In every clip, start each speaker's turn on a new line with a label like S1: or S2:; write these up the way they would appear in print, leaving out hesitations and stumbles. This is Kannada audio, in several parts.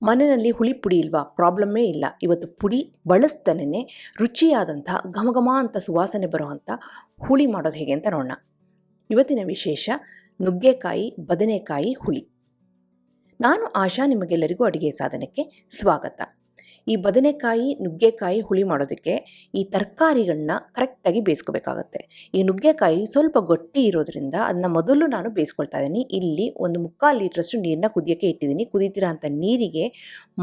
S1: ಮನೆಯಲ್ಲಿ ಹುಳಿ ಪುಡಿ ಇಲ್ವಾ? ಪ್ರಾಬ್ಲಮ್ಮೇ ಇಲ್ಲ. ಇವತ್ತು ಪುಡಿ ಬಳಸ್ದನೇ ರುಚಿಯಾದಂಥ ಘಮಘಮ ಅಂತ ಸುವಾಸನೆ ಬರುವಂಥ ಹುಳಿ ಮಾಡೋದು ಹೇಗೆ ಅಂತ ನೋಡೋಣ. ಇವತ್ತಿನ ವಿಶೇಷ ನುಗ್ಗೆಕಾಯಿ ಬದನೆಕಾಯಿ ಹುಳಿ. ನಾನು ಆಶಾ, ನಿಮಗೆಲ್ಲರಿಗೂ ಅಡುಗೆ ಸಾಧನಕ್ಕೆ ಸ್ವಾಗತ. ಈ ಬದನೆಕಾಯಿ ನುಗ್ಗೆಕಾಯಿ ಹುಳಿ ಮಾಡೋದಕ್ಕೆ ಈ ತರಕಾರಿಗಳನ್ನ ಕರೆಕ್ಟಾಗಿ ಬೇಯಿಸ್ಕೋಬೇಕಾಗತ್ತೆ. ಈ ನುಗ್ಗೆಕಾಯಿ ಸ್ವಲ್ಪ ಗಟ್ಟಿ ಇರೋದ್ರಿಂದ ಅದನ್ನ ಮೊದಲು ನಾನು ಬೇಯಿಸ್ಕೊಳ್ತಾ ಇದ್ದೀನಿ. ಇಲ್ಲಿ 1/4 ಲೀಟ್ರಷ್ಟು ನೀರನ್ನ ಕುದಿಯೋಕ್ಕೆ ಇಟ್ಟಿದ್ದೀನಿ. ಕುದೀತಿರೋ ಅಂಥ ನೀರಿಗೆ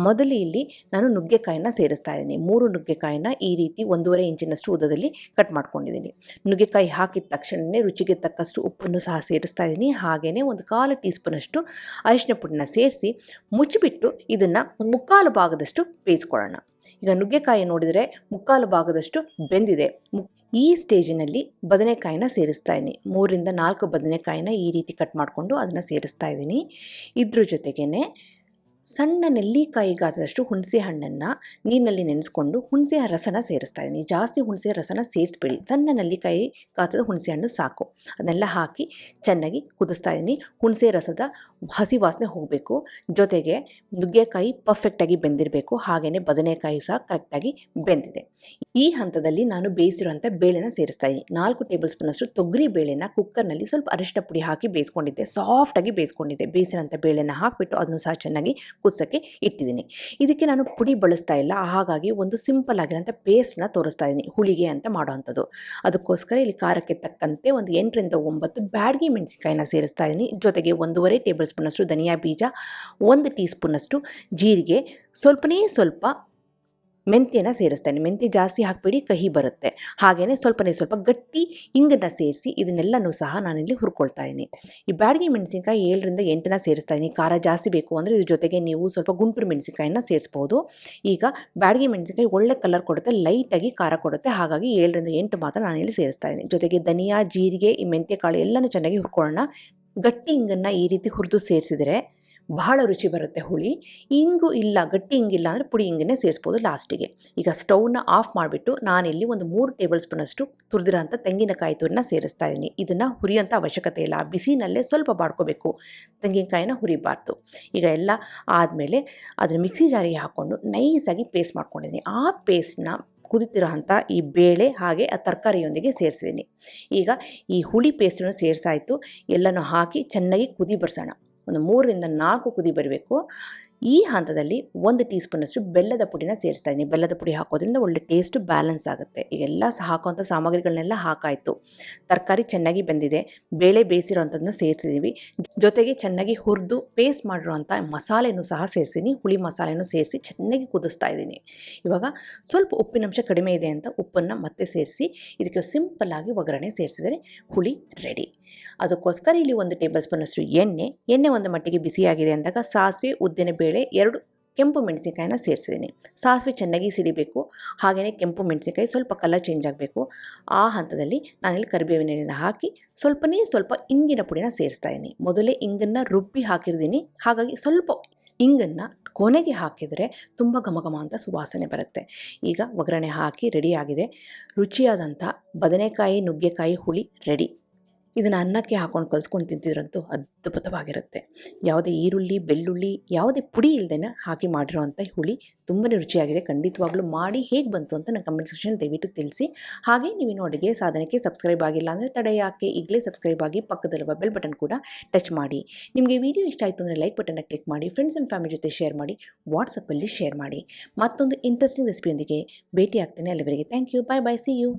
S1: ಮೊದಲು ಇಲ್ಲಿ ನಾನು ನುಗ್ಗೆಕಾಯಿನ ಸೇರಿಸ್ತಾ ಇದ್ದೀನಿ. 3 ನುಗ್ಗೆಕಾಯಿನ ಈ ರೀತಿ 1.5 ಇಂಚಿನಷ್ಟು ಉದ್ದದಲ್ಲಿ ಕಟ್ ಮಾಡ್ಕೊಂಡಿದ್ದೀನಿ. ನುಗ್ಗೆಕಾಯಿ ಹಾಕಿದ ತಕ್ಷಣವೇ ರುಚಿಗೆ ತಕ್ಕಷ್ಟು ಉಪ್ಪನ್ನು ಸಹ ಸೇರಿಸ್ತಾ ಇದ್ದೀನಿ. ಹಾಗೆಯೇ 1/4 ಟೀ ಸ್ಪೂನಷ್ಟು ಅರಿಶಿನ ಪುಡಿನ ಸೇರಿಸಿ ಮುಚ್ಚಿಬಿಟ್ಟು ಇದನ್ನು 1/4 ಭಾಗದಷ್ಟು ಬೇಯಿಸ್ಕೊಳ್ಳೋಣ. ಈಗ ನುಗ್ಗೆಕಾಯಿ ನೋಡಿದರೆ 1/4 ಭಾಗದಷ್ಟು ಬೆಂದಿದೆ. ಈ ಸ್ಟೇಜಿನಲ್ಲಿ ಬದನೆಕಾಯಿನ ಸೇರಿಸ್ತಾ ಇದ್ದೀನಿ. 3ರಿಂದ 4 ಬದನೆಕಾಯಿನ ಈ ರೀತಿ ಕಟ್ ಮಾಡಿಕೊಂಡು ಅದನ್ನು ಸೇರಿಸ್ತಾ ಇದ್ದೀನಿ. ಇದ್ರ ಜೊತೆಗೇ ಸಣ್ಣ ನೆಲ್ಲಿಕಾಯಿ ಗಾತ್ರದಷ್ಟು ಹುಣಸೆ ಹಣ್ಣನ್ನು ನೀರಿನಲ್ಲಿ ನೆನೆಸ್ಕೊಂಡು ಹುಣಸೆ ರಸನ ಸೇರಿಸ್ತಾ ಇದ್ದೀನಿ. ಜಾಸ್ತಿ ಹುಣಸೆ ರಸನ ಸೇರಿಸ್ಬೇಡಿ, ಸಣ್ಣ ನೆಲ್ಲಿಕಾಯಿ ಗಾತ್ರದ ಹುಣಸೆ ಹಣ್ಣು ಸಾಕು. ಅದನ್ನೆಲ್ಲ ಹಾಕಿ ಚೆನ್ನಾಗಿ ಕುದಿಸ್ತಾ ಇದ್ದೀನಿ. ಹುಣಸೆ ರಸದ ಹಸಿ ವಾಸನೆ ಹೋಗಬೇಕು. ಜೊತೆಗೆ ನುಗ್ಗೆಕಾಯಿ ಪರ್ಫೆಕ್ಟಾಗಿ ಬೆಂದಿರಬೇಕು. ಹಾಗೆಯೇ ಬದನೆಕಾಯಿ ಸಹ ಕರೆಕ್ಟಾಗಿ ಬೆಂದಿದೆ. ಈ ಹಂತದಲ್ಲಿ ನಾನು ಬೇಯಿಸಿರುವಂಥ ಬೇಳೆನ ಸೇರಿಸ್ತಾ ಇದ್ದೀನಿ. 4 ಟೇಬಲ್ ಸ್ಪೂನಷ್ಟು ತೊಗರಿ ಬೇಳೆನ ಕುಕ್ಕರ್ನಲ್ಲಿ ಸ್ವಲ್ಪ ಅರಿಶಿನ ಪುಡಿ ಹಾಕಿ ಬೇಯಿಸ್ಕೊಂಡಿದ್ದೆ. ಸಾಫ್ಟಾಗಿ ಬೇಯಿಸ್ಕೊಂಡಿದ್ದೆ. ಬೇಯಿಸಿರೋಂಥ ಬೇಳೆನ ಹಾಕಿಬಿಟ್ಟು ಅದನ್ನು ಸಹ ಚೆನ್ನಾಗಿ ಕುದಿಸೋಕ್ಕೆ ಇಟ್ಟಿದ್ದೀನಿ. ಇದಕ್ಕೆ ನಾನು ಪುಡಿ ಬಳಸ್ತಾ ಇಲ್ಲ, ಹಾಗಾಗಿ ಒಂದು ಸಿಂಪಲ್ ಆಗಿರೋಂಥ ಪೇಸ್ಟ್ನ ತೋರಿಸ್ತಾ ಇದ್ದೀನಿ ಹುಳಿಗೆ ಅಂತ ಮಾಡೋವಂಥದ್ದು. ಅದಕ್ಕೋಸ್ಕರ ಇಲ್ಲಿ ಖಾರಕ್ಕೆ ತಕ್ಕಂತೆ ಒಂದು 8ರಿಂದ 9 ಬ್ಯಾಡಗಿ ಮೆಣಸಿನಕಾಯಿನ ಸೇರಿಸ್ತಾ ಇದ್ದೀನಿ. ಜೊತೆಗೆ 1.5 ಟೇಬಲ್ ಸ್ಪೂನಷ್ಟು ಧನಿಯಾ ಬೀಜ, 1 ಟೀ ಸ್ಪೂನಷ್ಟು ಜೀರಿಗೆ, ಸ್ವಲ್ಪ ಮೆಂತ್ಯನ ಸೇರಿಸ್ತಾನೆ. ಮೆಂತ್ಯ ಜಾಸ್ತಿ ಹಾಕಬೇಡಿ, ಕಹಿ ಬರುತ್ತೆ. ಹಾಗೆಯೇ ಸ್ವಲ್ಪ ಗಟ್ಟಿ ಇಂಗನ್ನು ಸೇರಿಸಿ ಇದನ್ನೆಲ್ಲನೂ ಸಹ ನಾನಿಲ್ಲಿ ಹುರ್ಕೊಳ್ತಾ ಇದ್ದೀನಿ. ಈ ಬ್ಯಾಡಗಿ ಮೆಣಸಿನಕಾಯಿ 7ರಿಂದ 8ನ ಸೇರಿಸ್ತಾ ಇದ್ದೀನಿ. ಖಾರ ಜಾಸ್ತಿ ಬೇಕು ಅಂದರೆ ಇದ್ರ ಜೊತೆಗೆ ನೀವು ಸ್ವಲ್ಪ ಗುಂಟೂರು ಮೆಣಸಿನಕಾಯಿನ ಸೇರಿಸ್ಬೋದು. ಈಗ ಬ್ಯಾಡಗಿ ಮೆಣಸಿನಕಾಯಿ ಒಳ್ಳೆ ಕಲರ್ ಕೊಡುತ್ತೆ, ಲೈಟಾಗಿ ಖಾರ ಕೊಡುತ್ತೆ. ಹಾಗಾಗಿ 7ರಿಂದ 8 ಮಾತ್ರ ನಾನಿಲ್ಲಿ ಸೇರಿಸ್ತಾ ಇದ್ದೀನಿ. ಜೊತೆಗೆ ಧನಿಯಾ, ಜೀರಿಗೆ, ಈ ಮೆಂತ್ಯ ಕಾಳು ಎಲ್ಲನೂ ಚೆನ್ನಾಗಿ ಹುರ್ಕೊಳ್ಳೋಣ. ಗಟ್ಟಿ ಇಂಗನ್ನು ಈ ರೀತಿ ಹುರಿದು ಸೇರಿಸಿದರೆ ಬಹಳ ರುಚಿ ಬರುತ್ತೆ ಹುಳಿ. ಇಂಗು ಇಲ್ಲ, ಗಟ್ಟಿ ಇಂಗಿಲ್ಲ ಅಂದರೆ ಪುಡಿ ಇಂಗನ್ನೇ ಸೇರಿಸ್ಬೋದು ಲಾಸ್ಟಿಗೆ. ಈಗ ಸ್ಟವ್ನ ಆಫ್ ಮಾಡಿಬಿಟ್ಟು ನಾನಿಲ್ಲಿ ಒಂದು 3 ಟೇಬಲ್ ಸ್ಪೂನಷ್ಟು ತುರಿದಿರೋಂಥ ತೆಂಗಿನಕಾಯಿ ತುರಿನ ಸೇರಿಸ್ತಾ ಇದ್ದೀನಿ. ಇದನ್ನು ಹುರಿಯೋಂಥ ಅವಶ್ಯಕತೆ ಇಲ್ಲ, ಬಿಸಿನಲ್ಲೇ ಸ್ವಲ್ಪ ಬಾಡ್ಕೋಬೇಕು, ತೆಂಗಿನಕಾಯಿನ ಹುರಿಬಾರ್ದು. ಈಗ ಎಲ್ಲ ಆದಮೇಲೆ ಅದನ್ನು ಮಿಕ್ಸಿ ಜಾರಿಗೆ ಹಾಕ್ಕೊಂಡು ನೈಸಾಗಿ ಪೇಸ್ಟ್ ಮಾಡ್ಕೊಂಡಿದ್ದೀನಿ. ಆ ಪೇಸ್ಟ್ನ ಕುದಿತಿರೋ ಅಂಥ ಈ ಬೇಳೆ ಹಾಗೆ ಆ ತರಕಾರಿಯೊಂದಿಗೆ ಸೇರಿಸಿದ್ದೀನಿ. ಈಗ ಈ ಹುಳಿ ಪೇಸ್ಟನ್ನು ಸೇರಿಸಾಯಿತು. ಎಲ್ಲನೂ ಹಾಕಿ ಚೆನ್ನಾಗಿ ಕುದಿ ಬರ್ಸೋಣ. ಒಂದು 3ರಿಂದ 4 ಕುದಿ ಬರಬೇಕು. ಈ ಹಂತದಲ್ಲಿ 1 ಟೀ ಸ್ಪೂನಷ್ಟು ಬೆಲ್ಲದ ಪುಡಿನ ಸೇರಿಸ್ತಾ ಇದ್ದೀನಿ. ಬೆಲ್ಲದ ಪುಡಿ ಹಾಕೋದ್ರಿಂದ ಒಳ್ಳೆ ಟೇಸ್ಟ್ ಬ್ಯಾಲೆನ್ಸ್ ಆಗುತ್ತೆ. ಈಗೆಲ್ಲ ಹಾಕುವಂಥ ಸಾಮಗ್ರಿಗಳನ್ನೆಲ್ಲ ಹಾಕಾಯಿತು. ತರಕಾರಿ ಚೆನ್ನಾಗಿ ಬೆಂದಿದೆ. ಬೇಳೆ ಬೇಯಿಸಿರೋವಂಥದ್ದನ್ನ ಸೇರಿಸಿದ್ದೀವಿ. ಜೊತೆಗೆ ಚೆನ್ನಾಗಿ ಹುರಿದು ಪೇಸ್ಟ್ ಮಾಡಿರೋವಂಥ ಮಸಾಲೆನೂ ಸಹ ಸೇರಿಸಿದ್ದೀನಿ. ಹುಳಿ ಮಸಾಲೆನೂ ಸೇರಿಸಿ ಚೆನ್ನಾಗಿ ಕುದಿಸ್ತಾ ಇದ್ದೀನಿ. ಇವಾಗ ಸ್ವಲ್ಪ ಉಪ್ಪಿನಂಶ ಕಡಿಮೆ ಇದೆ ಅಂತ ಉಪ್ಪನ್ನು ಮತ್ತೆ ಸೇರಿಸಿ ಇದಕ್ಕೆ ಸಿಂಪಲ್ಲಾಗಿ ಒಗ್ಗರಣೆ ಸೇರಿಸಿದರೆ ಹುಳಿ ರೆಡಿ. ಅದಕ್ಕೋಸ್ಕರ ಇಲ್ಲಿ 1 ಟೇಬಲ್ ಸ್ಪೂನಷ್ಟು ಎಣ್ಣೆ ಒಂದು ಮಟ್ಟಿಗೆ ಬಿಸಿಯಾಗಿದೆ ಅಂದಾಗ ಸಾಸಿವೆ, ಉದ್ದಿನಬೇಳೆ, 2 ಕೆಂಪು ಮೆಣಸಿನಕಾಯಿನ ಸೇರಿಸಿದ್ದೀನಿ. ಸಾಸಿವೆ ಚೆನ್ನಾಗಿ ಸಿಡಿಬೇಕು. ಹಾಗೆಯೇ ಕೆಂಪು ಮೆಣಸಿನಕಾಯಿ ಸ್ವಲ್ಪ ಕಲರ್ ಚೇಂಜ್ ಆಗಬೇಕು. ಆ ಹಂತದಲ್ಲಿ ನಾನಿಲ್ಲಿ ಕರಿಬೇವಿನ ಎಣ್ಣೆನ ಹಾಕಿ ಸ್ವಲ್ಪ ಇಂಗಿನ ಪುಡಿನ ಸೇರಿಸ್ತಾ ಇದ್ದೀನಿ. ಮೊದಲೇ ಇಂಗನ್ನು ರುಬ್ಬಿ ಹಾಕಿರ್ತೀನಿ, ಹಾಗಾಗಿ ಸ್ವಲ್ಪ ಇಂಗನ್ನು ಕೊನೆಗೆ ಹಾಕಿದರೆ ತುಂಬ ಘಮಘಮ ಅಂತ ಸುವಾಸನೆ ಬರುತ್ತೆ. ಈಗ ಒಗ್ಗರಣೆ ಹಾಕಿ ರೆಡಿಯಾಗಿದೆ. ರುಚಿಯಾದಂಥ ಬದನೆಕಾಯಿ ನುಗ್ಗೆಕಾಯಿ ಹುಳಿ ರೆಡಿ. ಇದನ್ನು ಅನ್ನಕ್ಕೆ ಹಾಕ್ಕೊಂಡು ಕಲಿಸ್ಕೊಂಡು ತಿಂತಿದ್ರಂತೂ ಅದ್ಭುತವಾಗಿರುತ್ತೆ. ಯಾವುದೇ ಈರುಳ್ಳಿ, ಬೆಳ್ಳುಳ್ಳಿ ಯಾವುದೇ ಪುಡಿ ಇಲ್ಲದೇ ಹಾಕಿ ಮಾಡಿರೋವಂಥ ಹುಳಿ ತುಂಬಾ ರುಚಿಯಾಗಿದೆ. ಖಂಡಿತವಾಗ್ಲೂ ಮಾಡಿ ಹೇಗೆ ಬಂತು ಅಂತ ನನ್ನ ಕಮೆಂಟ್ ಸೆಕ್ಷನ್ ದಯವಿಟ್ಟು ತಿಳಿಸಿ. ಹಾಗೆ ನೀವಿನ್ನು ಅಡುಗೆ ಸಾಧನಕ್ಕೆ ಸಬ್ಸ್ಕ್ರೈಬ್ ಆಗಿಲ್ಲ ಅಂದರೆ ತಡೆ ಯಾಕೆ, ಈಗಲೇ ಸಬ್ಸ್ಕ್ರೈಬ್ ಆಗಿ ಪಕ್ಕದಲ್ಲಿರುವ ಬೆಲ್ ಬಟನ್ ಕೂಡ ಟಚ್ ಮಾಡಿ. ನಿಮಗೆ ವಿಡಿಯೋ ಇಷ್ಟ ಆಯಿತು ಅಂದರೆ ಲೈಕ್ ಬಟನ್ನ ಕ್ಲಿಕ್ ಮಾಡಿ, ಫ್ರೆಂಡ್ಸ್ ಆ್ಯಂಡ್ ಫ್ಯಾಮಿಲಿ ಜೊತೆ ಶೇರ್ ಮಾಡಿ, ವಾಟ್ಸಪ್ಪಲ್ಲಿ ಶೇರ್ ಮಾಡಿ. ಮತ್ತೊಂದು ಇಂಟ್ರೆಸ್ಟಿಂಗ್ ರೆಸಿಪಿಯೊಂದಿಗೆ ಭೇಟಿ ಆಗ್ತೇನೆ. ಅಲ್ಲಿವರೆಗೆ thank you, bye bye, see you.